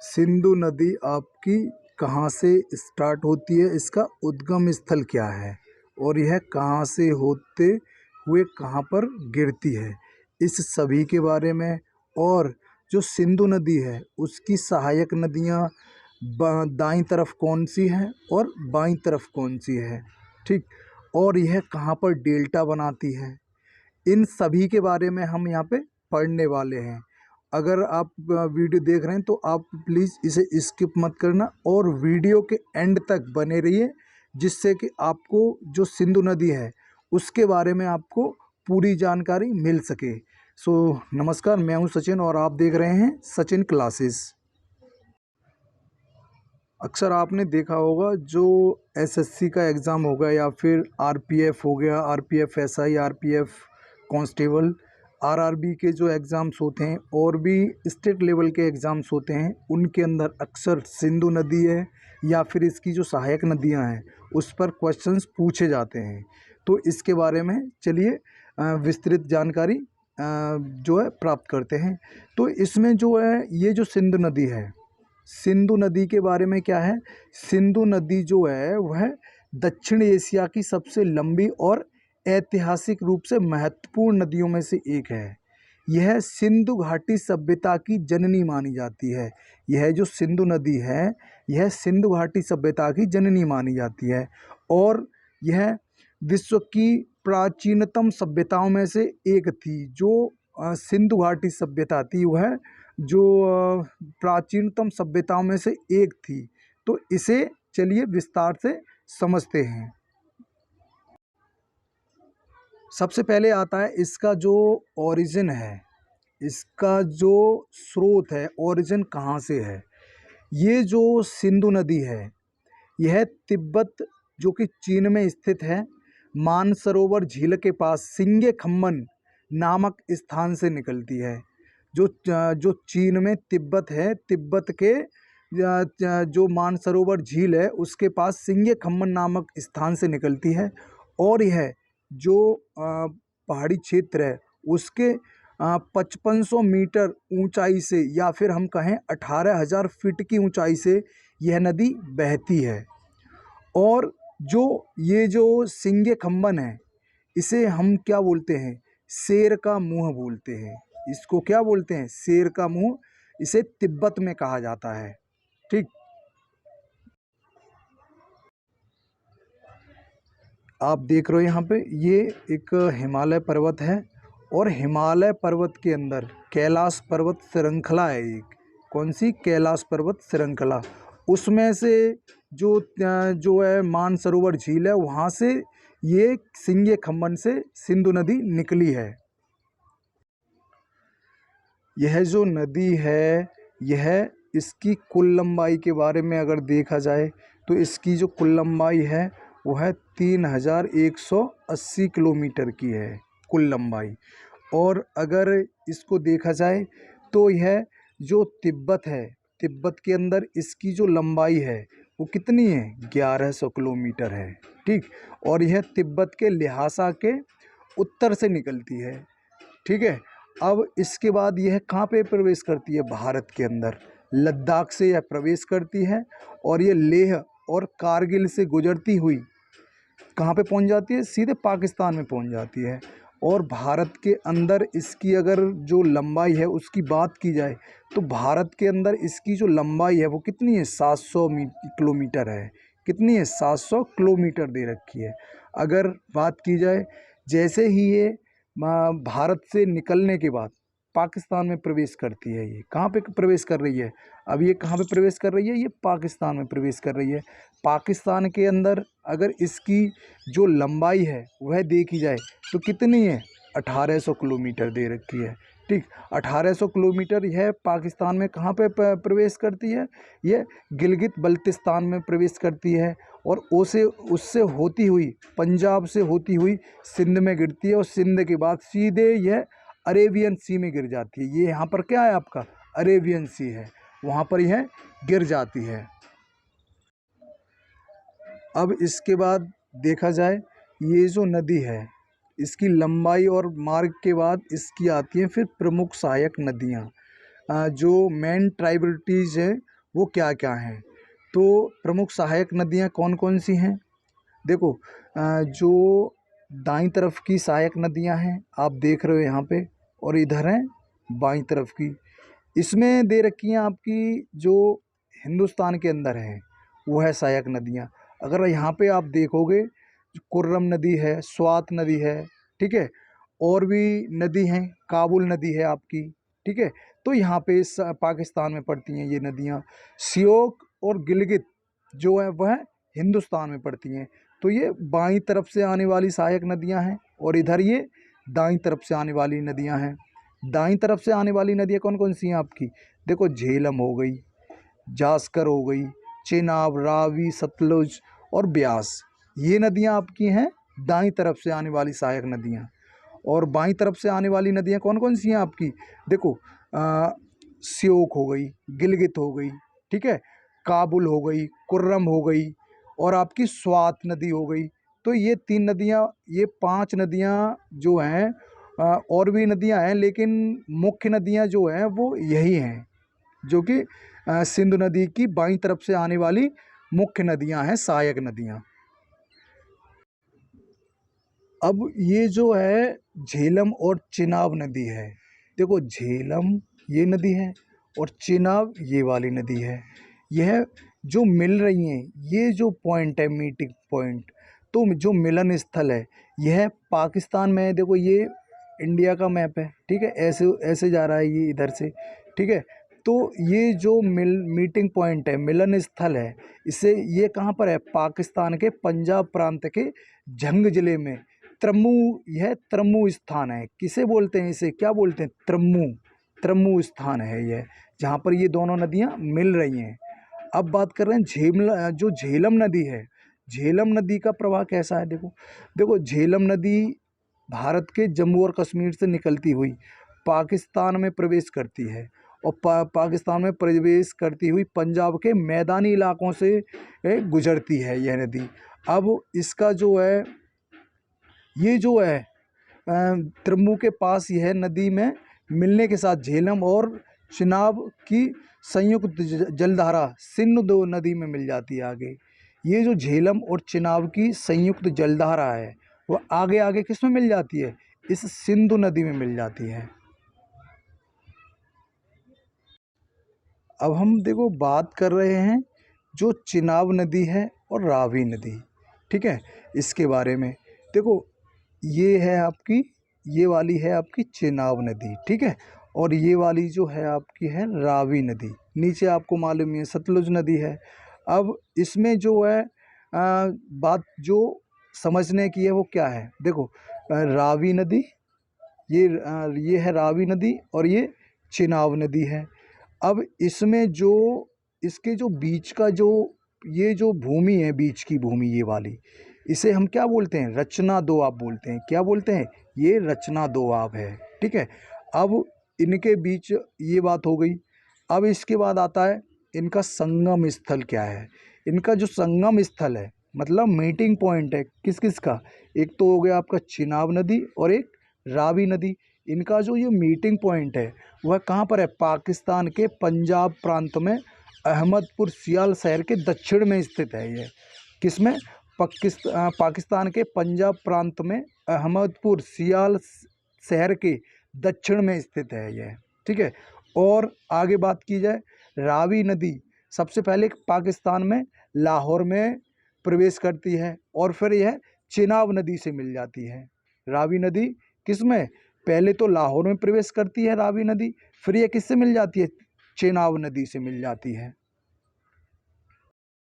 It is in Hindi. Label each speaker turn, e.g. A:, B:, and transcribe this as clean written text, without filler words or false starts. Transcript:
A: सिंधु नदी आपकी कहाँ से स्टार्ट होती है, इसका उद्गम स्थल क्या है और यह कहाँ से होते हुए कहाँ पर गिरती है, इस सभी के बारे में। और जो सिंधु नदी है उसकी सहायक नदियाँ दाईं तरफ कौन सी हैं और बाईं तरफ कौन सी है, ठीक। और यह कहाँ पर डेल्टा बनाती है, इन सभी के बारे में हम यहाँ पे पढ़ने वाले हैं। अगर आप वीडियो देख रहे हैं तो आप प्लीज़ इसे स्किप मत करना और वीडियो के एंड तक बने रहिए, जिससे कि आपको जो सिंधु नदी है उसके बारे में आपको पूरी जानकारी मिल सके। सो नमस्कार, मैं हूं सचिन और आप देख रहे हैं सचिन क्लासेस। अक्सर आपने देखा होगा जो एसएससी का एग्ज़ाम हो गया या फिर आरपीएफ हो गया, RPF SI, RPF constable, RRB के जो एग्ज़ाम्स होते हैं और भी स्टेट लेवल के एग्ज़ाम्स होते हैं, उनके अंदर अक्सर सिंधु नदी है या फिर इसकी जो सहायक नदियां हैं उस पर क्वेश्चंस पूछे जाते हैं। तो इसके बारे में चलिए विस्तृत जानकारी जो है प्राप्त करते हैं। तो इसमें जो है ये जो सिंधु नदी है, सिंधु नदी के बारे में क्या है, सिंधु नदी जो है वह दक्षिण एशिया की सबसे लंबी और ऐतिहासिक रूप से महत्वपूर्ण नदियों में से एक है। यह सिंधु घाटी सभ्यता की जननी मानी जाती है। यह जो सिंधु नदी है यह सिंधु घाटी सभ्यता की जननी मानी जाती है और यह विश्व की प्राचीनतम सभ्यताओं में से एक थी। जो सिंधु घाटी सभ्यता थी वह जो प्राचीनतम सभ्यताओं में से एक थी। तो इसे चलिए विस्तार से समझते हैं। सबसे पहले आता है इसका जो ओरिजिन है, इसका जो स्रोत है, ओरिजिन कहाँ से है। ये जो सिंधु नदी है यह तिब्बत जो कि चीन में स्थित है, मानसरोवर झील के पास सिंगे खम्मन नामक स्थान से निकलती है। जो चीन में तिब्बत है, तिब्बत के जो मानसरोवर झील है उसके पास सिंगे खम्मन नामक स्थान से निकलती है। और यह जो पहाड़ी क्षेत्र है उसके 5500 मीटर ऊंचाई से या फिर हम कहें 18,000 फीट की ऊंचाई से यह नदी बहती है। और जो ये जो सिंगे खम्मन है इसे हम क्या बोलते हैं, शेर का मुंह बोलते हैं। इसको क्या बोलते हैं, शेर का मुंह, इसे तिब्बत में कहा जाता है, ठीक। आप देख रहे हो यहाँ पे ये एक हिमालय पर्वत है और हिमालय पर्वत के अंदर कैलाश पर्वत श्रृंखला है एक। कौन सी, कैलाश पर्वत श्रृंखला। उसमें से जो है मानसरोवर झील है, वहाँ से ये सिंगे खम्मन से सिंधु नदी निकली है। यह जो नदी है यह इसकी कुल लंबाई के बारे में अगर देखा जाए तो इसकी जो कुल लंबाई है वह 3180 किलोमीटर की है कुल लंबाई। और अगर इसको देखा जाए तो यह जो तिब्बत है, तिब्बत के अंदर इसकी जो लंबाई है वो कितनी है, 1100 किलोमीटर है, ठीक। और यह तिब्बत के ल्हासा के उत्तर से निकलती है, ठीक है। अब इसके बाद यह कहाँ पे प्रवेश करती है, भारत के अंदर लद्दाख से यह प्रवेश करती है और ये लेह और कारगिल से गुजरती हुई कहाँ पे पहुँच जाती है, सीधे पाकिस्तान में पहुँच जाती है। और भारत के अंदर इसकी अगर जो लंबाई है उसकी बात की जाए तो भारत के अंदर इसकी जो लंबाई है वो कितनी है, 700 किलोमीटर है। कितनी है, 700 किलोमीटर दे रखी है। अगर बात की जाए जैसे ही ये भारत से निकलने के बाद पाकिस्तान में प्रवेश करती है, ये कहाँ पे प्रवेश कर रही है, अब ये कहाँ पे प्रवेश कर रही है, ये पाकिस्तान में प्रवेश कर रही है। पाकिस्तान के अंदर अगर इसकी जो लंबाई है वह देखी जाए तो कितनी है, 1800 किलोमीटर दे रखी है, ठीक। 1800 किलोमीटर यह पाकिस्तान में कहाँ पे प्रवेश करती है, यह गिलगित बल्तिस्तान में प्रवेश करती है और उससे होती हुई, पंजाब से होती हुई सिंध में गिरती है और सिंध के बाद सीधे यह अरेबियन सी में गिर जाती है। ये यहाँ पर क्या है आपका, अरेबियन सी है, वहाँ पर यह गिर जाती है। अब इसके बाद देखा जाए ये जो नदी है इसकी लंबाई और मार्ग के बाद इसकी आती हैं फिर प्रमुख सहायक नदियाँ। जो मेन ट्राइबलिटीज़ हैं वो क्या क्या हैं। तो प्रमुख सहायक नदियाँ कौन कौन सी हैं? देखो, जो दाईं तरफ की सहायक नदियाँ हैं आप देख रहे हो यहाँ पे, और इधर हैं बाईं तरफ की। इसमें दे रखी हैं आपकी जो हिंदुस्तान के अंदर है वो है सहायक नदियाँ। अगर यहाँ पे आप देखोगे, कुर्रम नदी है, स्वात नदी है, ठीक है, और भी नदी हैं, काबुल नदी है आपकी, ठीक है। तो यहाँ पे पाकिस्तान में पड़ती हैं ये नदियाँ। सियोक और गिलगित जो है वह हिंदुस्तान में पड़ती हैं। तो ये बाईं तरफ से आने वाली सहायक नदियाँ हैं, और इधर ये दाईं तरफ से आने वाली नदियाँ हैं। दाईं तरफ से आने वाली नदियाँ कौन कौन सी हैं आपकी? देखो, झेलम हो गई, जास्कर हो गई, चेनाब, रावी, सतलुज और ब्यास, ये नदियाँ आपकी हैं दाईं तरफ से आने वाली सहायक नदियाँ। और बाईं तरफ से आने वाली नदियाँ कौन कौन सी हैं आपकी? देखो, स्योक हो गई, गिलगित हो गई, ठीक है, काबुल हो गई, कुर्रम हो गई, और आपकी स्वात नदी हो गई। तो ये 3 नदियाँ, ये 5 नदियाँ जो हैं, और भी नदियाँ हैं लेकिन मुख्य नदियाँ जो हैं वो यही हैं, जो कि सिंधु नदी की बाईं तरफ से आने वाली मुख्य नदियाँ हैं, सहायक नदियाँ। अब ये जो है झेलम और चिनाब नदी है। देखो, झेलम ये नदी है और चिनाब ये वाली नदी है। यह जो मिल रही हैं, ये जो पॉइंट है, मीटिंग पॉइंट, तो जो मिलन स्थल है यह पाकिस्तान में है। देखो, ये इंडिया का मैप है, ठीक है, ऐसे ऐसे जा रहा है ये इधर से, ठीक है। तो ये जो मीटिंग पॉइंट है, मिलन स्थल है, इसे ये कहाँ पर है? पाकिस्तान के पंजाब प्रांत के झंग ज़िले में त्रम्मू, यह त्रम्मू स्थान है। किसे बोलते हैं? इसे क्या बोलते हैं? त्रम्मू, त्रम्मू स्थान है यह, जहाँ पर ये दोनों नदियाँ मिल रही हैं। अब बात कर रहे हैं जो झेलम नदी है। झेलम नदी का प्रवाह कैसा है? देखो, देखो, झेलम नदी भारत के जम्मू और कश्मीर से निकलती हुई पाकिस्तान में प्रवेश करती है, और पाकिस्तान में प्रवेश करती हुई पंजाब के मैदानी इलाकों से गुजरती है यह नदी। अब इसका जो है, ये जो है त्रम्मू के पास यह नदी में मिलने के साथ झेलम और चिनाब की संयुक्त जलधारा सिंधु नदी में मिल जाती है आगे। ये जो झेलम और चिनाब की संयुक्त जलधारा है वो आगे आगे किस में मिल जाती है? इस सिंधु नदी में मिल जाती है। अब हम देखो बात कर रहे हैं जो चिनाब नदी है और रावी नदी, ठीक है, इसके बारे में। देखो, ये है आपकी, ये वाली है आपकी चिनाब नदी, ठीक है, और ये वाली जो है आपकी है रावी नदी। नीचे आपको मालूम है सतलुज नदी है। अब इसमें जो है बात जो समझने की है वो क्या है? देखो, रावी नदी, ये है रावी नदी, और ये चिनाब नदी है। अब इसमें जो इसके जो बीच का जो ये जो भूमि है, बीच की भूमि ये वाली, इसे हम क्या बोलते हैं? रचना दोआब बोलते हैं। क्या बोलते हैं? ये रचना दोआब है, ठीक है। अब इनके बीच ये बात हो गई। अब इसके बाद आता है इनका संगम स्थल क्या है। इनका जो संगम स्थल है, मतलब मीटिंग पॉइंट है, किस किस का? एक तो हो गया आपका चिनाब नदी और एक रावी नदी। इनका जो ये मीटिंग पॉइंट है वह कहाँ पर है? पाकिस्तान के पंजाब प्रांत में अहमदपुर सियाल शहर के दक्षिण में स्थित है ये। किस में? पाकिस्तान के पंजाब प्रांत में अहमदपुर सियाल शहर के दक्षिण में स्थित है यह, ठीक है। और आगे बात की जाए, रावी नदी सबसे पहले पाकिस्तान में लाहौर में प्रवेश करती है, और फिर यह चिनाब नदी से मिल जाती है। रावी नदी किस में? पहले तो लाहौर में प्रवेश करती है रावी नदी, फिर यह किससे मिल जाती है? चिनाब नदी से मिल जाती है।